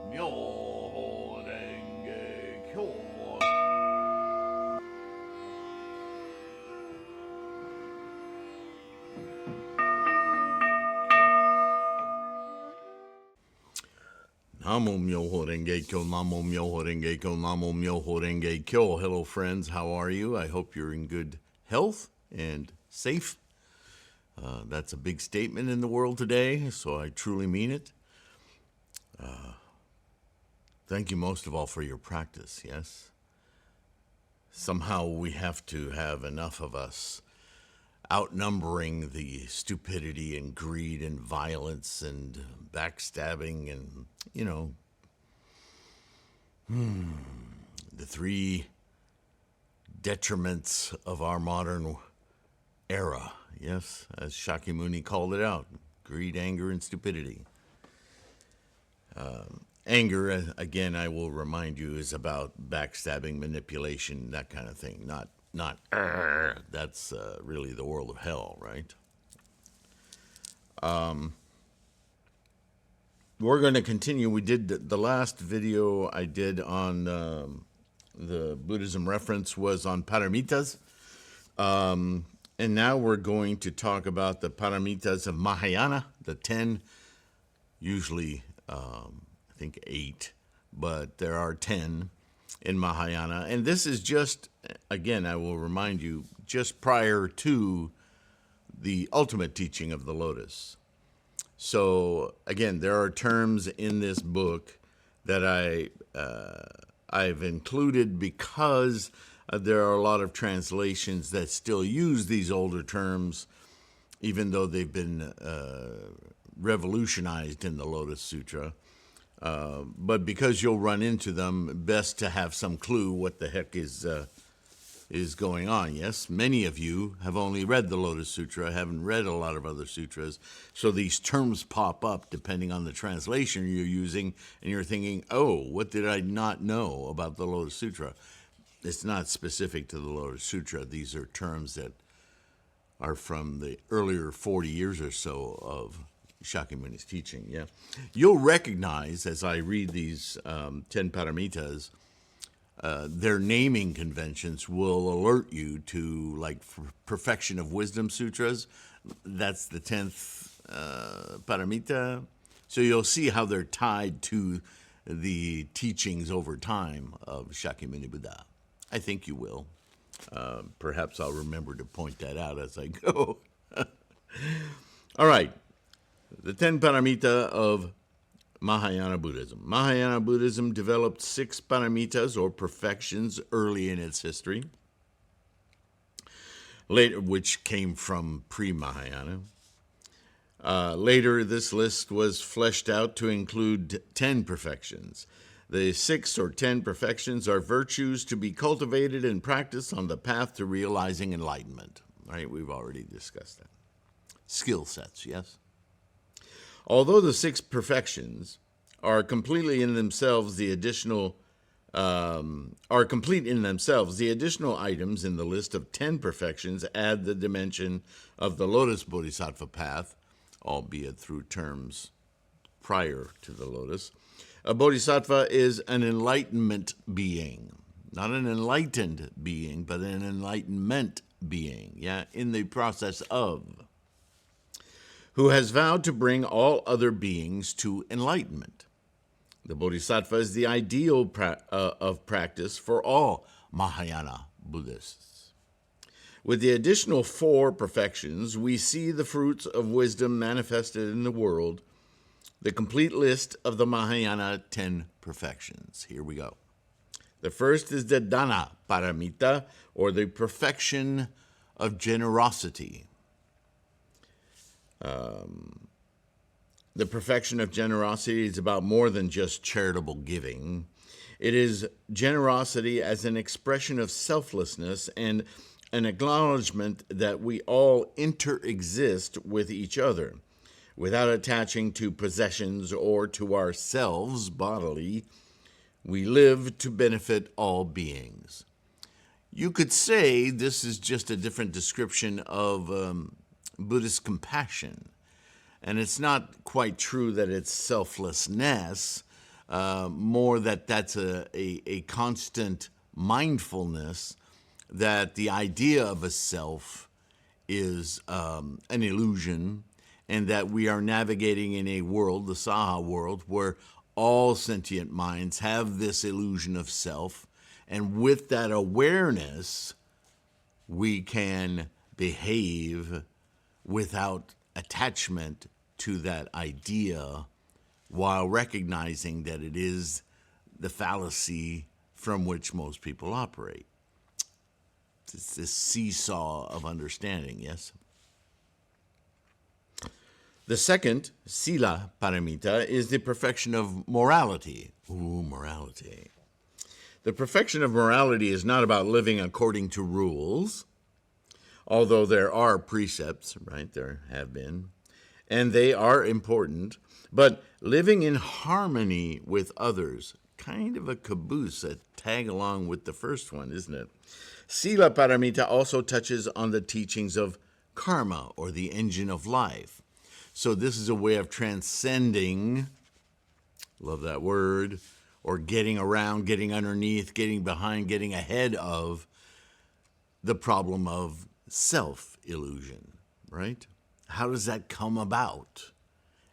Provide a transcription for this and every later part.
Myoho Renge Kyo. Namo Myoho Renge Kyo, Namo Myoho Renge Kyo, Namo Myoho Renge Kyo. Hello, friends. How are you? I hope you're in good health and safe. That's a big statement in the world today, so I truly mean it. Thank you most of all for your practice, yes? Somehow we have to have enough of us outnumbering the stupidity and greed and violence and backstabbing and, the three detriments of our modern era, yes, as Shakyamuni called it out: greed, anger, and stupidity. Anger, again, I will remind you, is about backstabbing, manipulation, that kind of thing. Not that's really the world of hell, right? We're going to continue. We did the last video I did on the Buddhism Reference was on Paramitas. And now we're going to talk about the Paramitas of Mahayana, the 10, usually I think 8, but there are 10 in Mahayana. And this is just, again, I will remind you, just prior to the ultimate teaching of the Lotus. So, again, there are terms in this book that I've included because there are a lot of translations that still use these older terms, even though they've been revolutionized in the Lotus Sutra. But because you'll run into them, best to have some clue what the heck is going on. Yes, many of you have only read the Lotus Sutra, haven't read a lot of other sutras, so these terms pop up depending on the translation you're using, and you're thinking, oh, what did I not know about the Lotus Sutra? It's not specific to the Lotus Sutra. These are terms that are from the earlier 40 years or so of Shakyamuni's teaching. Yeah, you'll recognize as I read these 10 paramitas, their naming conventions will alert you to, like, Perfection of Wisdom Sutras. That's the 10th paramita. So you'll see how they're tied to the teachings over time of Shakyamuni Buddha. I think you will. Perhaps I'll remember to point that out as I go. All right. The 10 paramita of Mahayana Buddhism. Mahayana Buddhism developed 6 paramitas, or perfections, early in its history, later, which came from pre-Mahayana. Later, this list was fleshed out to include 10 perfections. The 6 or 10 perfections are virtues to be cultivated and practiced on the path to realizing enlightenment. Right? We've already discussed that. Skill sets, yes? Although the 6 perfections are completely in themselves, the additional items in the list of 10 perfections add the dimension of the Lotus Bodhisattva Path, albeit through terms prior to the Lotus. A Bodhisattva is an enlightenment being, not an enlightened being, but an enlightenment being, yeah, in the process of, who has vowed to bring all other beings to enlightenment. The Bodhisattva is the ideal of practice for all Mahayana Buddhists. With the additional 4 perfections, we see the fruits of wisdom manifested in the world, the complete list of the Mahayana 10 perfections. Here we go. The first is the Dana Paramita, or the perfection of generosity. The perfection of generosity is about more than just charitable giving. It is generosity as an expression of selflessness and an acknowledgement that we all interexist with each other, without attaching to possessions or to ourselves bodily. We live to benefit all beings. You could say this is just a different description of Buddhist compassion. And it's not quite true that it's selflessness, more that that's a constant mindfulness that the idea of a self is an illusion, and that we are navigating in a world, the Saha world, where all sentient minds have this illusion of self, and with that awareness, we can behave without attachment to that idea, while recognizing that it is the fallacy from which most people operate. It's this seesaw of understanding, yes? The second, Sila Paramita, is the perfection of morality. Ooh, morality. The perfection of morality is not about living according to rules, although there are precepts, right? There have been, and they are important, but living in harmony with others, kind of a caboose, a tag along with the first one, isn't it? Sila Paramita also touches on the teachings of karma, or the engine of life. So this is a way of transcending, love that word, or getting around, getting underneath, getting behind, getting ahead of the problem of self-illusion, right? How does that come about?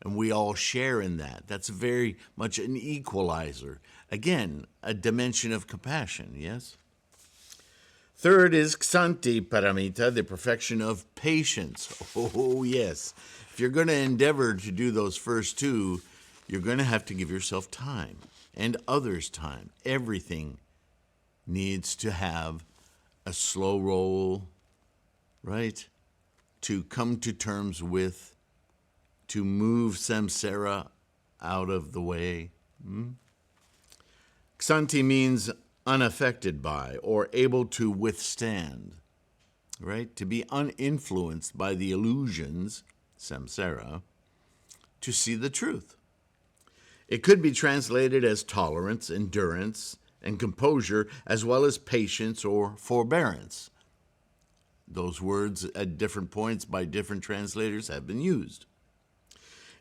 And we all share in that. That's very much an equalizer. Again, a dimension of compassion, yes? Third is Ksanti Paramita, the perfection of patience. Oh, yes. If you're going to endeavor to do those first two, you're going to have to give yourself time and others time. Everything needs to have a slow roll, right? To come to terms with, to move samsara out of the way. Ksanti means unaffected by, or able to withstand, right? To be uninfluenced by the illusions, samsara, to see the truth. It could be translated as tolerance, endurance, and composure, as well as patience or forbearance. Those words at different points by different translators have been used.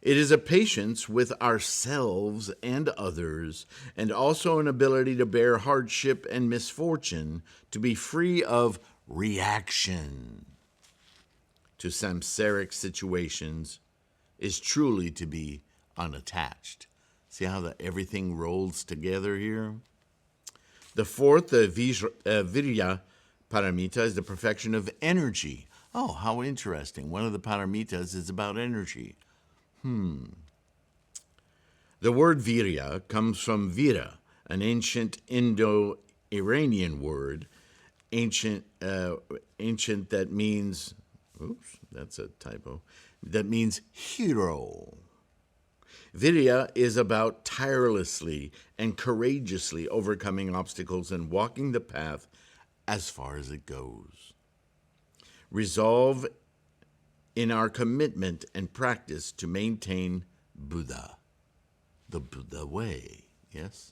It is a patience with ourselves and others, and also an ability to bear hardship and misfortune, to be free of reaction to samsaric situations, is truly to be unattached. See how everything rolls together here? The fourth, the Virya Paramita, is the perfection of energy. Oh, how interesting. One of the Paramitas is about energy. The word virya comes from vira, an ancient Indo-Iranian word, ancient that means, oops, that's a typo, that means hero. Virya is about tirelessly and courageously overcoming obstacles and walking the path as far as it goes. Resolve in our commitment and practice to maintain Buddha, the Buddha way, yes?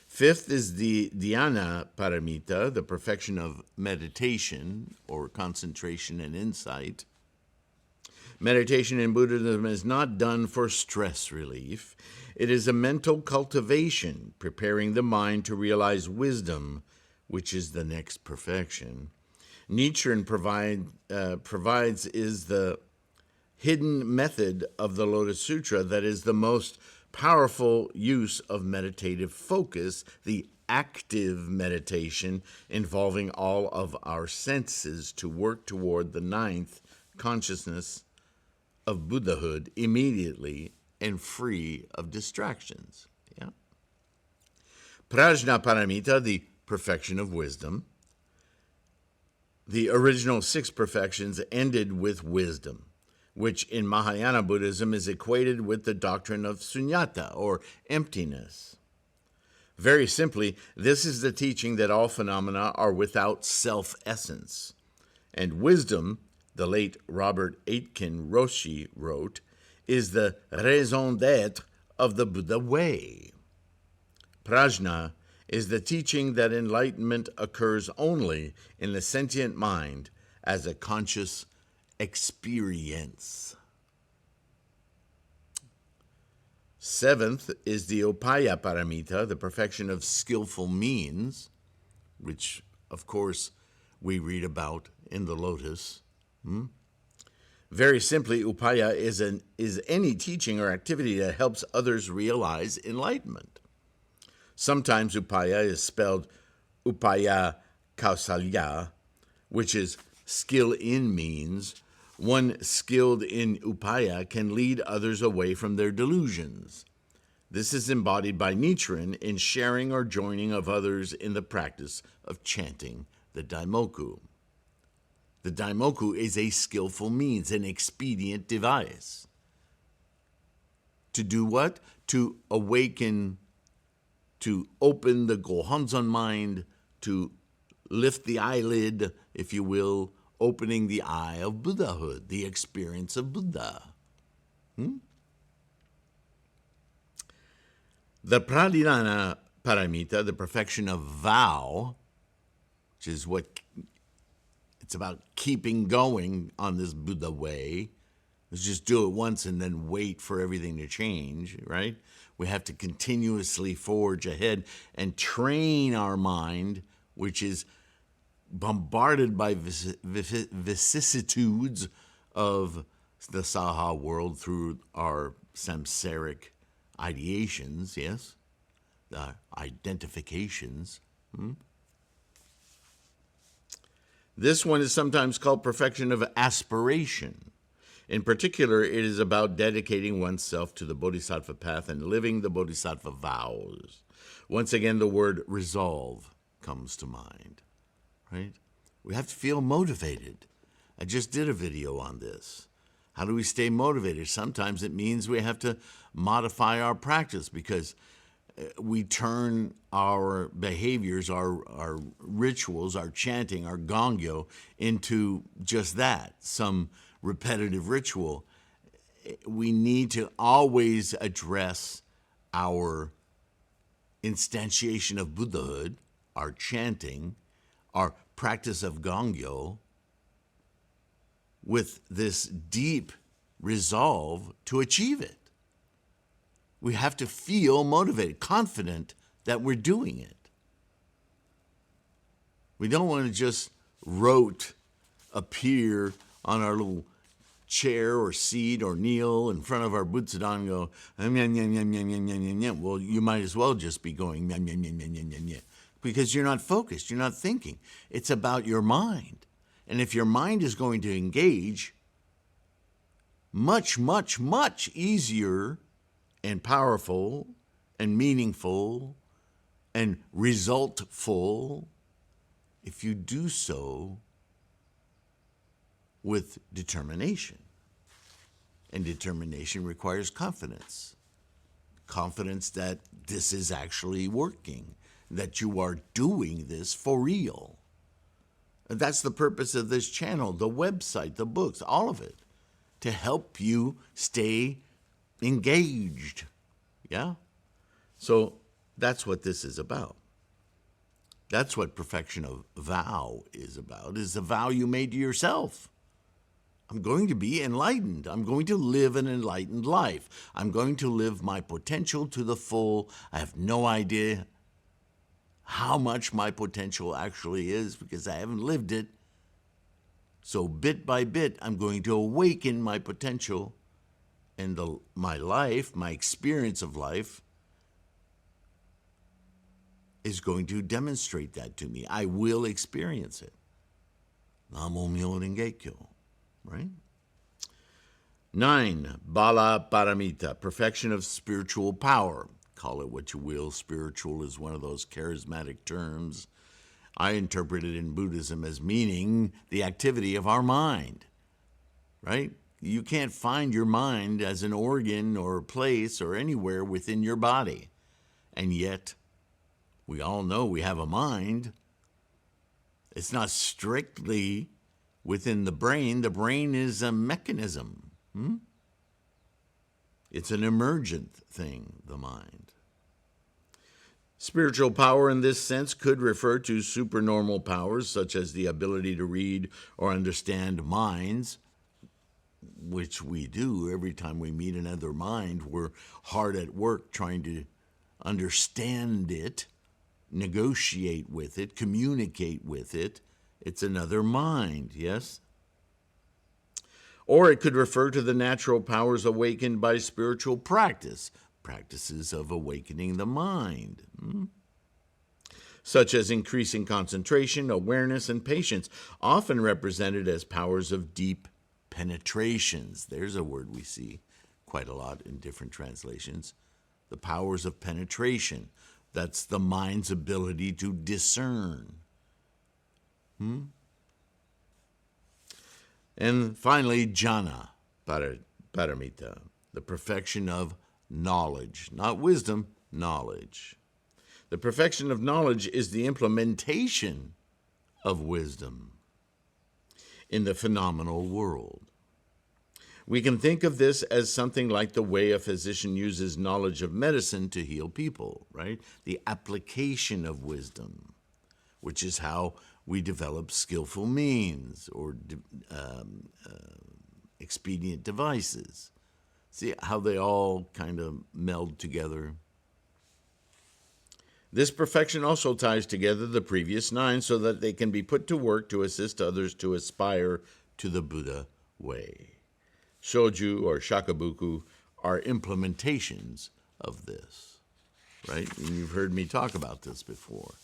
Fifth is the Dhyana Paramita, the perfection of meditation or concentration and insight. Meditation in Buddhism is not done for stress relief. It is a mental cultivation, preparing the mind to realize wisdom, which is the next perfection. Nichiren provides is the hidden method of the Lotus Sutra that is the most powerful use of meditative focus, the active meditation involving all of our senses to work toward the ninth consciousness of Buddhahood immediately and free of distractions. Yeah. Prajna Paramita, the perfection of wisdom. The original six perfections ended with wisdom, which in Mahayana Buddhism is equated with the doctrine of sunyata, or emptiness. Very simply, this is the teaching that all phenomena are without self-essence. And wisdom, the late Robert Aitken Roshi wrote, is the raison d'être of the Buddha way. Prajna is the teaching that enlightenment occurs only in the sentient mind as a conscious experience. Seventh is the Upaya Paramita, the perfection of skillful means, which, of course, we read about in the Lotus. Very simply, Upaya is any teaching or activity that helps others realize enlightenment. Sometimes Upaya is spelled Upaya Kausalya, which is skill in means. One skilled in Upaya can lead others away from their delusions. This is embodied by Nichiren in sharing or joining of others in the practice of chanting the Daimoku. The Daimoku is a skillful means, an expedient device. To do what? To awaken, to open the Gohonzon mind, to lift the eyelid, if you will, opening the eye of Buddhahood, the experience of Buddha. The Pradhinana Paramita, the perfection of vow, which is what it's about, keeping going on this Buddha way. Let's just do it once and then wait for everything to change, right? We have to continuously forge ahead and train our mind, which is bombarded by vicissitudes of the Saha world through our samsaric ideations, yes, the identifications. This one is sometimes called perfection of aspiration. In particular, it is about dedicating oneself to the Bodhisattva path and living the Bodhisattva vows. Once again, the word resolve comes to mind, right? We have to feel motivated. I just did a video on this. How do we stay motivated? Sometimes it means we have to modify our practice because we turn our behaviors, our rituals, our chanting, our gongyo into just that, some repetitive ritual. We need to always address our instantiation of Buddhahood, our chanting, our practice of gongyo, with this deep resolve to achieve it. We have to feel motivated, confident that we're doing it. We don't want to just rote appear on our little chair or seat or kneel in front of our Butsudan and go, well, you might as well just be going, because you're not focused, you're not thinking. It's about your mind. And if your mind is going to engage, much, much, much easier and powerful and meaningful and resultful if you do so with determination. And determination requires confidence. Confidence that this is actually working, that you are doing this for real. And that's the purpose of this channel, the website, the books, all of it, to help you stay engaged. Yeah? So that's what this is about. That's what perfection of vow is about, is the vow you made to yourself. I'm going to be enlightened. I'm going to live an enlightened life. I'm going to live my potential to the full. I have no idea how much my potential actually is because I haven't lived it. So bit by bit, I'm going to awaken my potential, and my life, my experience of life, is going to demonstrate that to me. I will experience it. Namo Myoho Renge Kyo, right? 9, Bala Paramita, perfection of spiritual power. Call it what you will. Spiritual is one of those charismatic terms. I interpret it in Buddhism as meaning the activity of our mind, right? You can't find your mind as an organ or a place or anywhere within your body. And yet, we all know we have a mind. It's not strictly within the brain. The brain is a mechanism. It's an emergent thing, the mind. Spiritual power in this sense could refer to supernormal powers, such as the ability to read or understand minds. which we do every time we meet another mind. We're hard at work trying to understand it, negotiate with it, communicate with it. It's another mind, yes? Or it could refer to the natural powers awakened by spiritual practice, practices of awakening the mind, such as increasing concentration, awareness, and patience, often represented as powers of deep penetrations. There's a word we see quite a lot in different translations. The powers of penetration. That's the mind's ability to discern. And finally, jhana paramita, the perfection of knowledge, not wisdom, knowledge. The perfection of knowledge is the implementation of wisdom in the phenomenal world. We can think of this as something like the way a physician uses knowledge of medicine to heal people, right? The application of wisdom, which is how we develop skillful means or expedient devices. See how they all kind of meld together? This perfection also ties together the previous 9 so that they can be put to work to assist others to aspire to the Buddha way. Shoju or shakabuku are implementations of this, right? And you've heard me talk about this before.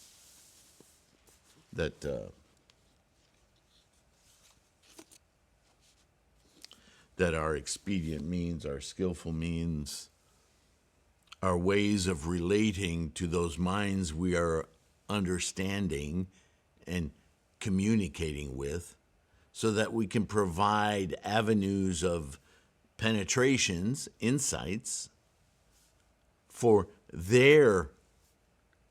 That our expedient means, our skillful means, our ways of relating to those minds we are understanding and communicating with, so that we can provide avenues of penetrations, insights, for their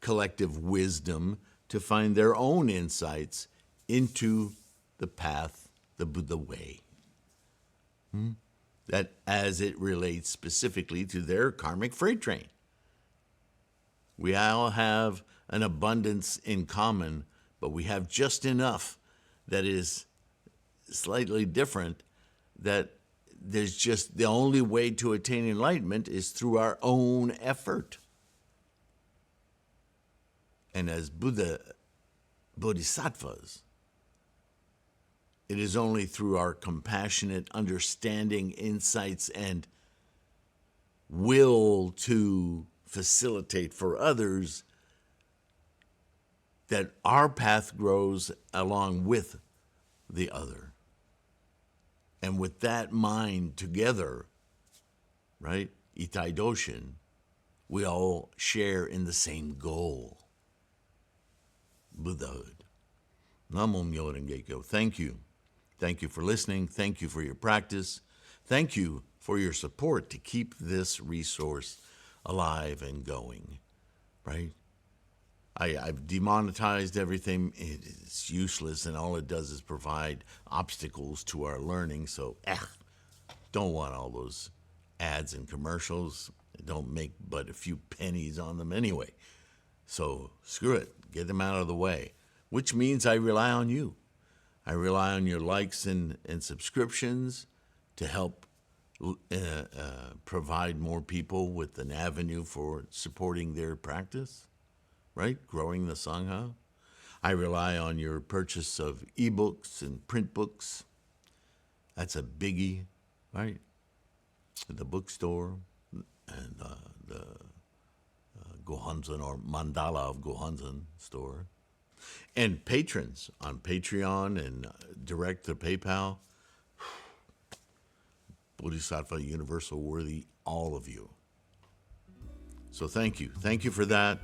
collective wisdom to find their own insights into the path, the Buddha way. That as it relates specifically to their karmic freight train. We all have an abundance in common, but we have just enough that is slightly different, that there's just the only way to attain enlightenment is through our own effort. And as bodhisattvas, it is only through our compassionate understanding, insights, and will to facilitate for others that our path grows along with the other. And with that mind together, right, Itai Doshin, we all share in the same goal, Buddhahood. Namo Myo Renge Kyo. Thank you. Thank you for listening. Thank you for your practice. Thank you for your support to keep this resource alive and going, right? I've demonetized everything. It's useless, and all it does is provide obstacles to our learning. So, don't want all those ads and commercials. They don't make but a few pennies on them anyway. So, screw it. Get them out of the way, which means I rely on you. I rely on your likes and subscriptions to help provide more people with an avenue for supporting their practice, right? Growing the Sangha. I rely on your purchase of ebooks and print books. That's a biggie, right? The bookstore and the Gohanzen or Mandala of Gohanzen store. And patrons on Patreon and direct to PayPal. Bodhisattva Universal Worthy, all of you. So thank you. Thank you for that.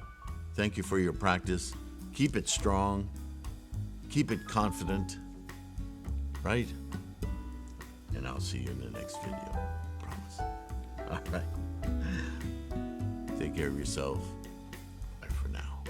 Thank you for your practice. Keep it strong. Keep it confident. Right? And I'll see you in the next video. Promise. All right. Take care of yourself. Bye for now.